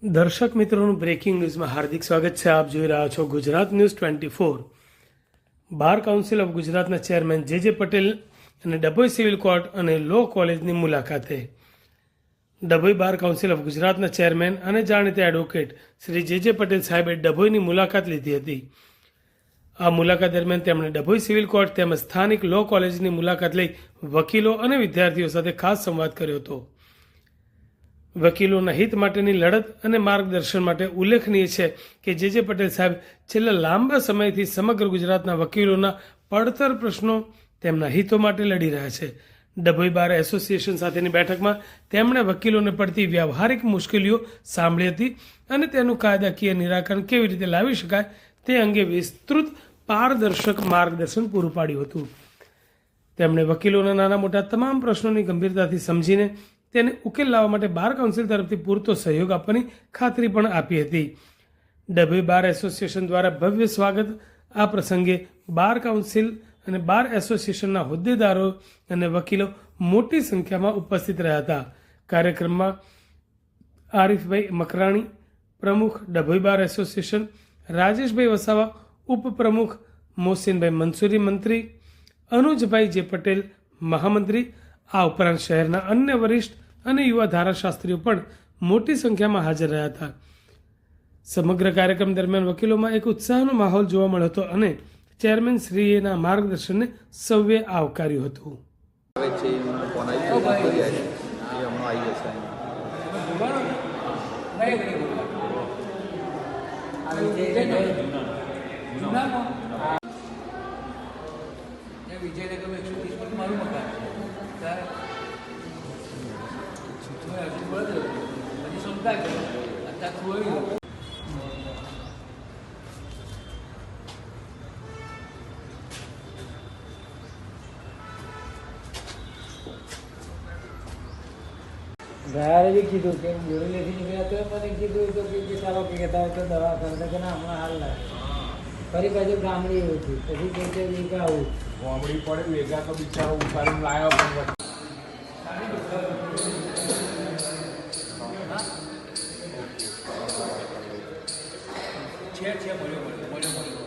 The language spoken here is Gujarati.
દર્શક મિત્રોનું બ્રેકિંગ ન્યૂઝમાં હાર્દિક સ્વાગત છે. આપ જોઈ રહ્યા છો Gujarat news 24. Bar council of ગુજરાતના ચેરમેન જે પટેલ અને ડભોઈ સિવિલ કોર્ટ અને લો કોલેજની મુલાકાતે. ડભોઈ બાર કાઉન્સિલ ઓફ ગુજરાતના ચેરમેન અને જાણીતા એડવોકેટ શ્રી જે પટેલ સાહેબે ડભોઈની મુલાકાત લીધી હતી. આ મુલાકાત દરમિયાન તેમણે ડભોઈ સિવિલ કોર્ટ તેમજ સ્થાનિક લો કોલેજની મુલાકાત લઈ વકીલો અને વિદ્યાર્થીઓ સાથે ખાસ સંવાદ કર્યો હતો. વકીલોના હિત માટેની લડત અને માર્ગદર્શન માટે ઉલ્લેખનીય છે કે જે પટેલ સાહેબ છેલ્લા લાંબા સમયથી સમગ્ર ગુજરાતના વકીલોના પડતર પ્રશ્નો તેમના હિતો માટે લડી રહ્યા છે. ડભોઈ બાર એસોસિએશન સાથેની બેઠકમાં તેમણે વકીલોને પડતી વ્યવહારિક મુશ્કેલીઓ સાંભળી હતી અને તેનું કાયદાકીય નિરાકરણ કેવી રીતે લાવી શકાય તે અંગે વિસ્તૃત પારદર્શક માર્ગદર્શન પૂરું પાડ્યું હતું. તેમણે વકીલોના નાના મોટા તમામ પ્રશ્નોની ગંભીરતાથી સમજીને તેને ઉકેલ લાવવા માટે બાર કાઉન્સિલ તરફથી પૂરતો સહયોગ આપવાની ખાતરી પણ આપી હતી. ડભોઈ બાર એસોસિએશન દ્વારા ભવ્ય સ્વાગત. આ પ્રસંગે બાર કાઉન્સિલ અને બાર એસોસિએશનના હોદ્દેદારો અને વકીલો મોટી સંખ્યામાં ઉપસ્થિત રહ્યા હતા. કાર્યક્રમમાં આરીફભાઈ મકરાણી, પ્રમુખ ડભોઈ બાર એસોસિએશન, રાજેશભાઈ વસાવા, ઉપપ્રમુખ મોહસિનભાઈ મંસૂરી મંત્રી, અનુજભાઈ જે પટેલ મહામંત્રી, આ ઉપરાંત શહેરના અન્ય વરિષ્ઠ અને યુવા ધારાશાસ્ત્રીઓ પણ મોટી સંખ્યામાં હાજર રહ્યા હતા. સમગ્ર કાર્યક્રમ દરમિયાન વકીલોમાં એક ઉત્સાહનો માહોલ જોવા મળ્યો હતો અને ચેરમેન શ્રીના માર્ગદર્શનને સૌએ આવકાર્યું હતું. ગયા બી કીધું કે જોડી લેખી નીકળ્યા તો મને કીધું તો કે ચાલો કે કહેતા હોય તો દવા કરતા કે ના હમણાં હાલ લાગે. ફરી પાછું ગામડી હતી પછી કે છે વેગા આવું ગામડી પડે વેગા તો બિચારો ઉતારીને લાવ્યો પણ છે મળ્યો